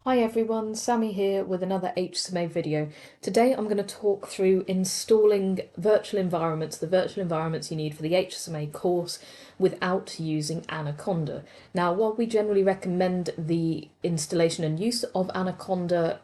Hi everyone, Sammy here with another HSMA video. Today I'm going to talk through installing virtual environments, the virtual environments you need for the HSMA course without using Anaconda. Now, while we generally recommend the installation and use of Anaconda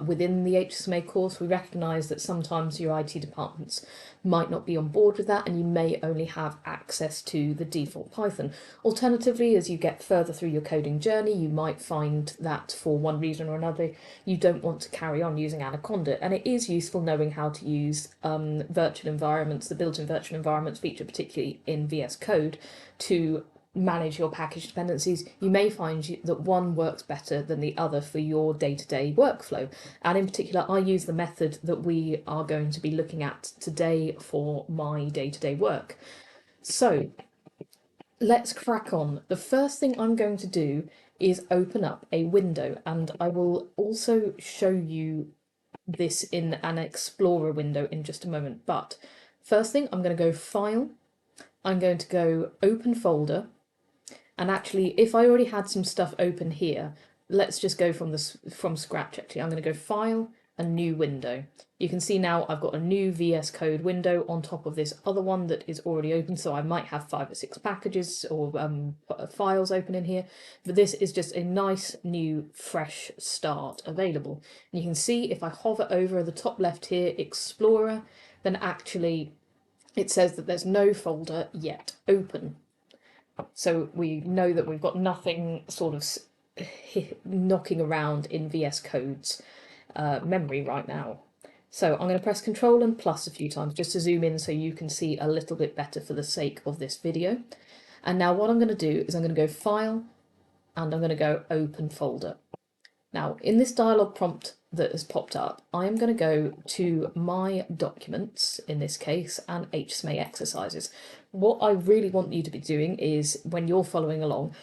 within the HSMA course, we recognise that sometimes your IT departments might not be on board with that and you may only have access to the default Python. Alternatively, as you get further through your coding journey, you might find that for one reason or another you don't want to carry on using Anaconda, and it is useful knowing how to use virtual environments. The built-in virtual environments feature particularly in VS Code to manage your package dependencies. You may find that one works better than the other for your day-to-day workflow. And in particular, I use the method that we are going to be looking at today for my day-to-day work. So let's crack on. The first thing I'm going to do is open up a window, and I will also show you this in an Explorer window in just a moment. But first thing, I'm going to go File, I'm going to go Open Folder. And actually, if I already had some stuff open here, let's just go from scratch. Actually, I'm going to go File, a new window. You can see now I've got a new VS Code window on top of this other one that is already open. So I might have 5 or 6 packages or files open in here, but this is just a nice new fresh start available. And you can see if I hover over the top left here, Explorer, then actually it says that there's no folder yet open. So we know that we've got nothing sort of knocking around in VS Code's memory right now. So I'm going to press Control and plus a few times just to zoom in so you can see a little bit better for the sake of this video. And now what I'm going to do is I'm going to go File and I'm going to go Open Folder. Now in this dialog prompt that has popped up, I am going to go to my documents in this case and HSMA exercises. What I really want you to be doing is when you're following along,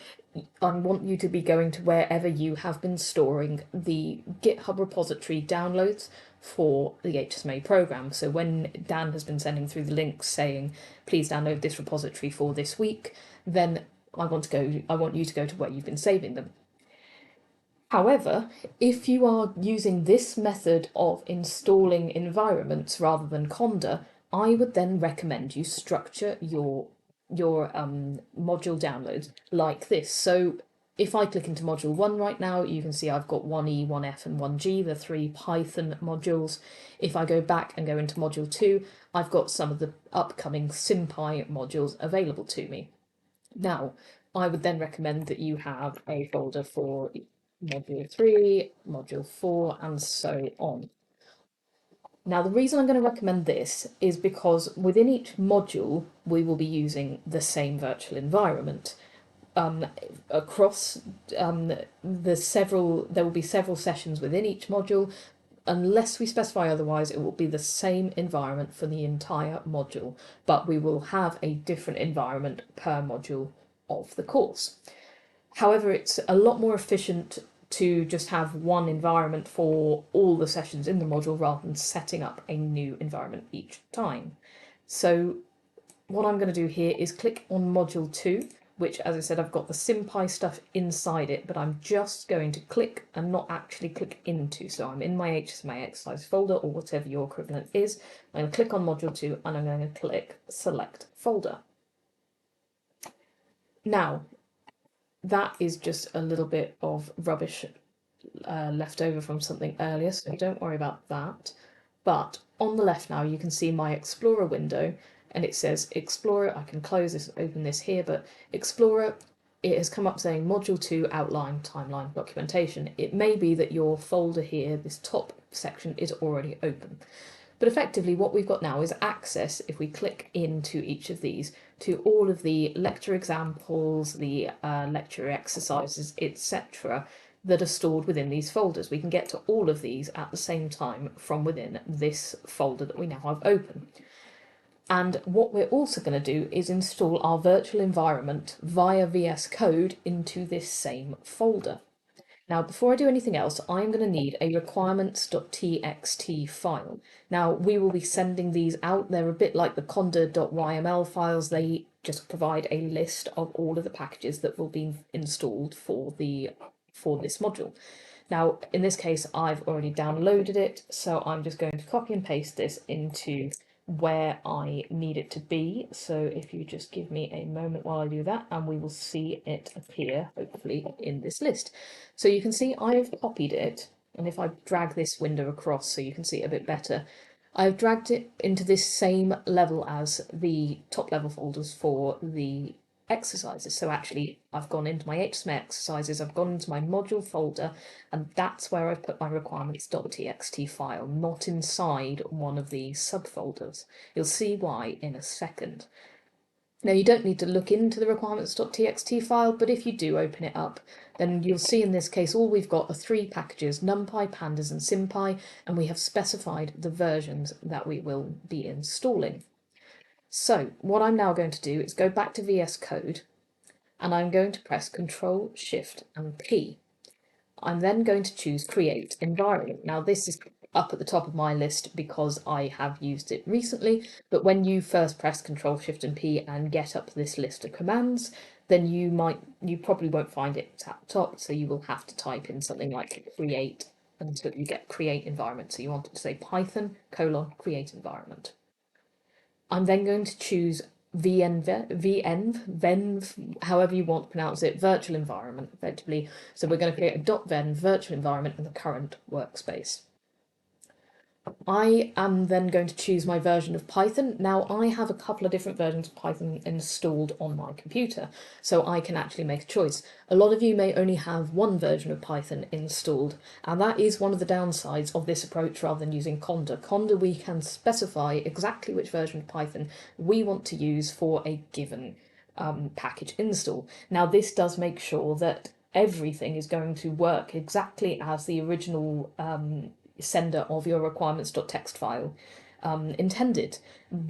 I want you to be going to wherever you have been storing the GitHub repository downloads for the HSMA program. So when Dan has been sending through the links saying, please download this repository for this week, then I want you to go to where you've been saving them. However, if you are using this method of installing environments rather than Conda, I would then recommend you structure your module downloads like this. So if I click into module 1 right now, you can see I've got 1E, 1F and 1G, the 3 Python modules. If I go back and go into module 2, I've got some of the upcoming SymPy modules available to me. Now, I would then recommend that you have a folder for module 3, module 4, and so on. Now, the reason I'm going to recommend this is because within each module, we will be using the same virtual environment. Across there will be several sessions within each module. Unless we specify otherwise, it will be the same environment for the entire module, but we will have a different environment per module of the course. However, it's a lot more efficient to just have one environment for all the sessions in the module rather than setting up a new environment each time. So what I'm going to do here is click on module 2, which, as I said, I've got the SymPy stuff inside it, but I'm just going to click and not actually click into. So I'm in my HSMA exercise folder or whatever your equivalent is. I'm going to click on module 2 and I'm going to click select folder. Now, that is just a little bit of rubbish left over from something earlier, so don't worry about that. But on the left now, you can see my Explorer window, and it says Explorer. I can close this, open this here, but Explorer, it has come up saying Module 2 Outline Timeline Documentation. It may be that your folder here, this top section, is already open. But effectively what we've got now is access, if we click into each of these, to all of the lecture examples, the lecture exercises, etc. that are stored within these folders. We can get to all of these at the same time from within this folder that we now have open. And what we're also going to do is install our virtual environment via VS Code into this same folder. Now, before I do anything else, I'm going to need a requirements.txt file. Now, we will be sending these out. They're a bit like the conda.yml files. They just provide a list of all of the packages that will be installed for this module. Now, in this case, I've already downloaded it, so I'm just going to copy and paste this into where I need it to be. So if you just give me a moment while I do that, and we will see it appear, hopefully, in this list. So you can see I've copied it, and if I drag this window across so you can see it a bit better, I've dragged it into this same level as the top level folders for the exercises. So actually I've gone into my HTML exercises, I've gone into my module folder, and that's where I've put my requirements.txt file, not inside one of the subfolders. You'll see why in a second. Now you don't need to look into the requirements.txt file, but if you do open it up, then you'll see in this case all we've got are 3 packages, NumPy, Pandas and SymPy, and we have specified the versions that we will be installing. So what I'm now going to do is go back to VS Code, and I'm going to press Ctrl, Shift and P. I'm then going to choose Create Environment. Now this is up at the top of my list because I have used it recently, but when you first press Ctrl, Shift and P and get up this list of commands, then you probably won't find it at the top, so you will have to type in something like create until you get Create Environment. So you want it to say Python : create environment. I'm then going to choose venv, however you want to pronounce it, virtual environment, effectively. So we're going to create a .venv virtual environment in the current workspace. I am then going to choose my version of Python. Now I have a couple of different versions of Python installed on my computer, so I can actually make a choice. A lot of you may only have one version of Python installed, and that is one of the downsides of this approach rather than using Conda. Conda, we can specify exactly which version of Python we want to use for a given package install. Now this does make sure that everything is going to work exactly as the original sender of your requirements.txt file intended.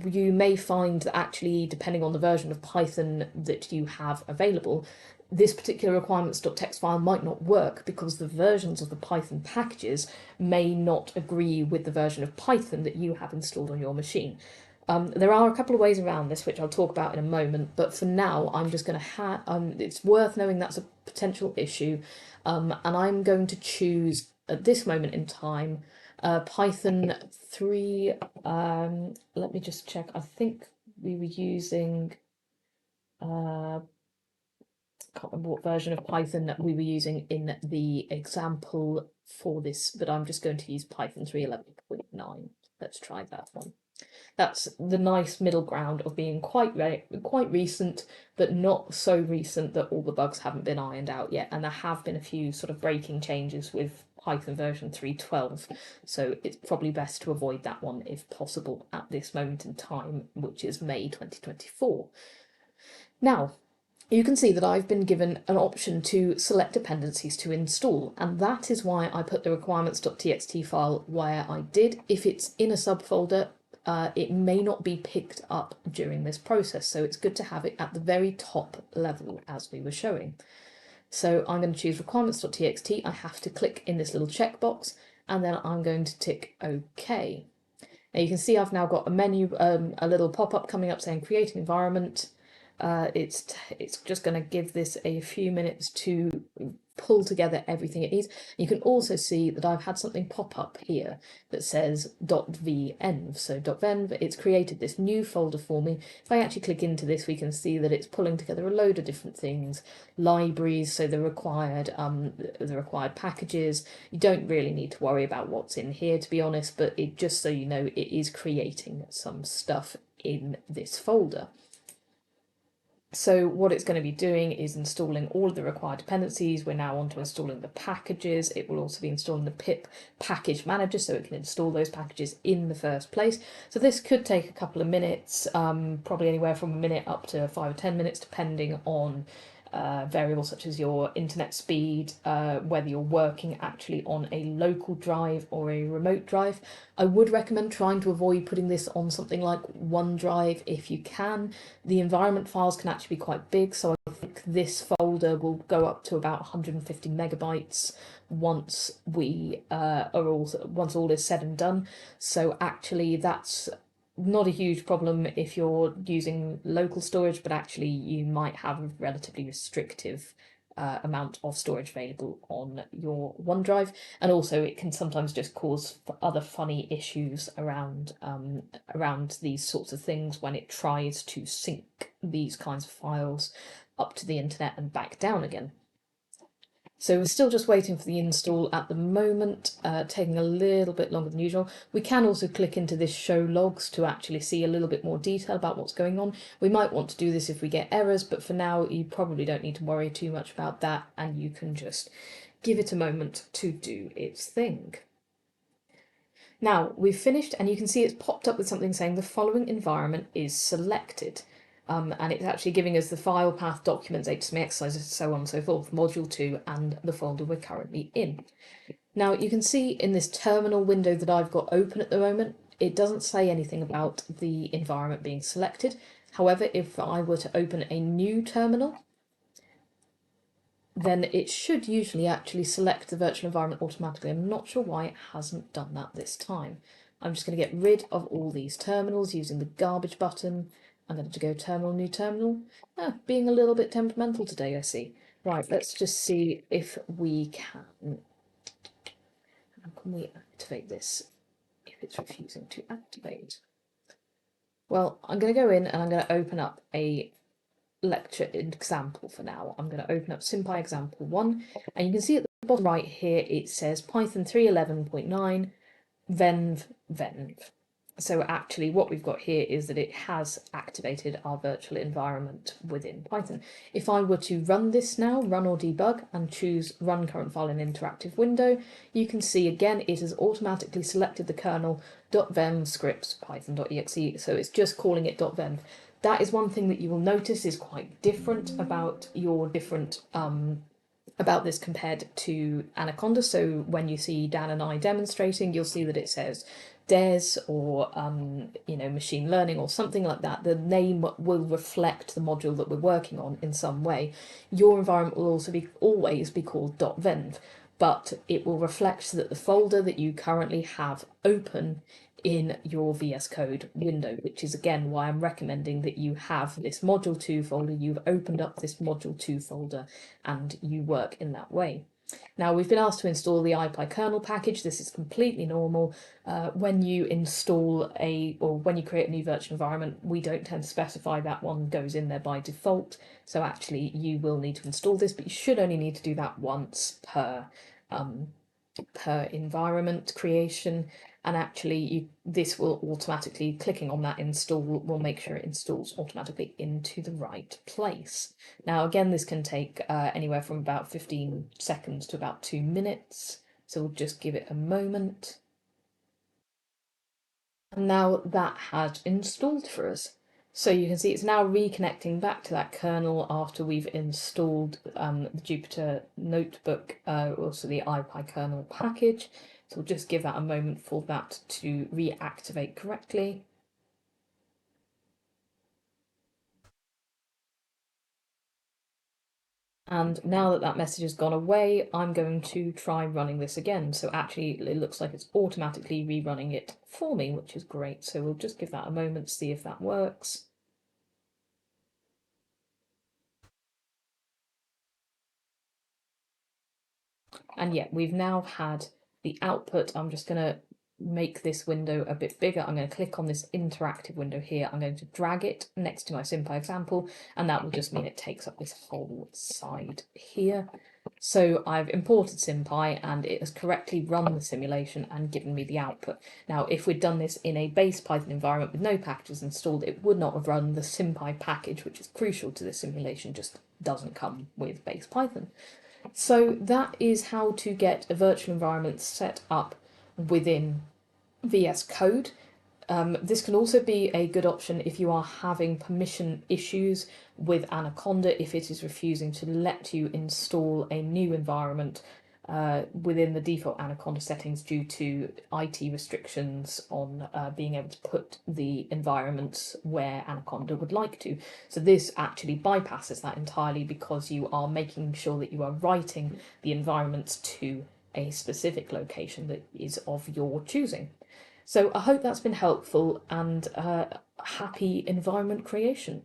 You may find that actually, depending on the version of Python that you have available, this particular requirements.txt file might not work because the versions of the Python packages may not agree with the version of Python that you have installed on your machine. There are a couple of ways around this, which I'll talk about in a moment, but for now I'm just going to have, it's worth knowing that's a potential issue, and I'm going to choose at this moment in time Python 3, let me just check, I think we were using, I can't remember what version of Python that we were using in the example for this, but I'm just going to use Python 3.11.9. Let's try that one. That's the nice middle ground of being quite recent, but not so recent that all the bugs haven't been ironed out yet. And there have been a few sort of breaking changes with Python version 3.12, so it's probably best to avoid that one if possible at this moment in time, which is May 2024. Now, you can see that I've been given an option to select dependencies to install, and that is why I put the requirements.txt file where I did. If it's in a subfolder, it may not be picked up during this process, so it's good to have it at the very top level as we were showing. So I'm going to choose requirements.txt. I have to click in this little checkbox, and then I'm going to tick OK. Now you can see I've now got a menu, a little pop-up coming up saying create an environment. It's just going to give this a few minutes to pull together everything it needs. You can also see that I've had something pop up here that says .venv. So .venv, it's created this new folder for me. If I actually click into this, we can see that it's pulling together a load of different things, libraries, so the required packages. You don't really need to worry about what's in here, to be honest, but it just so you know, it is creating some stuff in this folder. So what it's going to be doing is installing all of the required dependencies. We're now on to installing the packages. It will also be installing the pip package manager, so it can install those packages in the first place. So this could take a couple of minutes, probably anywhere from a minute up to 5 or 10 minutes, depending on variables such as your internet speed, whether you're working actually on a local drive or a remote drive. I would recommend trying to avoid putting this on something like OneDrive if you can. The environment files can actually be quite big, so I think this folder will go up to about 150 megabytes once once all is said and done. So actually that's not a huge problem if you're using local storage, but actually you might have a relatively restrictive amount of storage available on your OneDrive, and also it can sometimes just cause other funny issues around these sorts of things when it tries to sync these kinds of files up to the internet and back down again. So we're still just waiting for the install at the moment, taking a little bit longer than usual. We can also click into this show logs to actually see a little bit more detail about what's going on. We might want to do this if we get errors, but for now you probably don't need to worry too much about that, and you can just give it a moment to do its thing. Now we've finished, and you can see it's popped up with something saying the following environment is selected. And it's actually giving us the file path, documents, HTML exercises, so on and so forth, module 2, and the folder we're currently in. Now you can see in this terminal window that I've got open at the moment, it doesn't say anything about the environment being selected. However, if I were to open a new terminal, then it should usually actually select the virtual environment automatically. I'm not sure why it hasn't done that this time. I'm just going to get rid of all these terminals using the garbage button. I'm going to go terminal, new terminal. Being a little bit temperamental today, I see. Right, let's just see if we can. How can we activate this if it's refusing to activate? Well, I'm going to go in and I'm going to open up a lecture example for now. I'm going to open up SymPy example 1, and you can see at the bottom right here it says Python 3.11.9 venv. So actually what we've got here is that it has activated our virtual environment within Python. If I were to run this now, run or debug, and choose run current file in interactive window, you can see again it has automatically selected the kernel .venv scripts python.exe, so it's just calling it .venv. That is one thing that you will notice is quite different about about this compared to Anaconda. So when you see Dan and I demonstrating, you'll see that it says DES or machine learning or something like that. The name will reflect the module that we're working on in some way. Your environment will also always be called .venv, but it will reflect that the folder that you currently have open in your VS Code window, which is again why I'm recommending that you have this module 2 folder. You've opened up this module 2 folder and you work in that way. Now we've been asked to install the IPy package. This is completely normal. When you install when you create a new virtual environment, we don't tend to specify that one goes in there by default. So actually you will need to install this, but you should only need to do that once per environment creation, and actually this will automatically, clicking on that install will make sure it installs automatically into the right place. Now again, this can take anywhere from about 15 seconds to about 2 minutes, so we'll just give it a moment. And now that has installed for us. So you can see it's now reconnecting back to that kernel after we've installed the Jupyter Notebook, also the IPy kernel package. So we'll just give that a moment for that to reactivate correctly. And now that that message has gone away, I'm going to try running this again. So actually it looks like it's automatically rerunning it for me, which is great. So we'll just give that a moment to see if that works. And yeah, we've now had the output. I'm just going to make this window a bit bigger. I'm going to click on this interactive window here. I'm going to drag it next to my SymPy example, and that will just mean it takes up this whole side here. So I've imported SymPy and it has correctly run the simulation and given me the output. Now, if we'd done this in a base Python environment with no packages installed, it would not have run the SymPy package, which is crucial to this simulation, just doesn't come with base Python. So that is how to get a virtual environment set up within VS Code. This can also be a good option if you are having permission issues with Anaconda, if it is refusing to let you install a new environment within the default Anaconda settings due to IT restrictions on being able to put the environments where Anaconda would like to. So this actually bypasses that entirely because you are making sure that you are writing the environments to a specific location that is of your choosing. So I hope that's been helpful, and happy environment creation.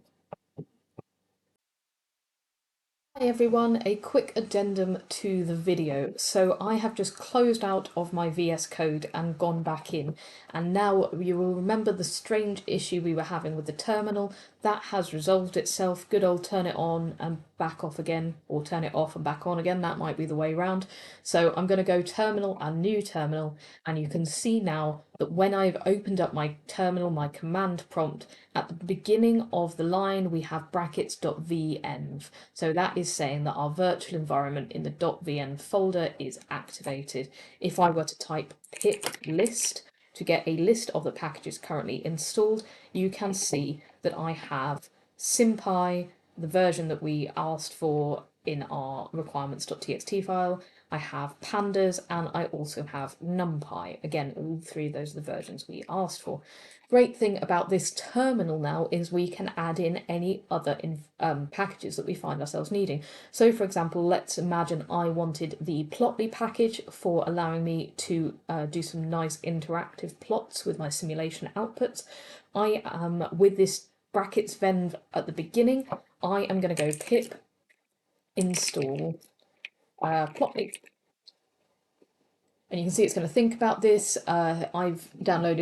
Hi everyone, a quick addendum to the video. So I have just closed out of my VS Code and gone back in, and now you will remember the strange issue we were having with the terminal. That has resolved itself. Good old turn it on and back off again, or turn it off and back on again. That might be the way around. So I'm going to go terminal and new terminal, and you can see now that when I've opened up my terminal, my command prompt, at the beginning of the line we have brackets.venv. So that is saying that our virtual environment in the .venv folder is activated. If I were to type pip list to get a list of the packages currently installed, you can see that I have SymPy, the version that we asked for in our requirements.txt file. I have pandas, and I also have NumPy. Again, all three of those are the versions we asked for. Great thing about this terminal now is we can add in any other packages that we find ourselves needing. So for example, let's imagine I wanted the Plotly package for allowing me to do some nice interactive plots with my simulation outputs. I am with this brackets venv at the beginning, I am going to go pip install Plotly. And you can see it's going to think about this. I've downloaded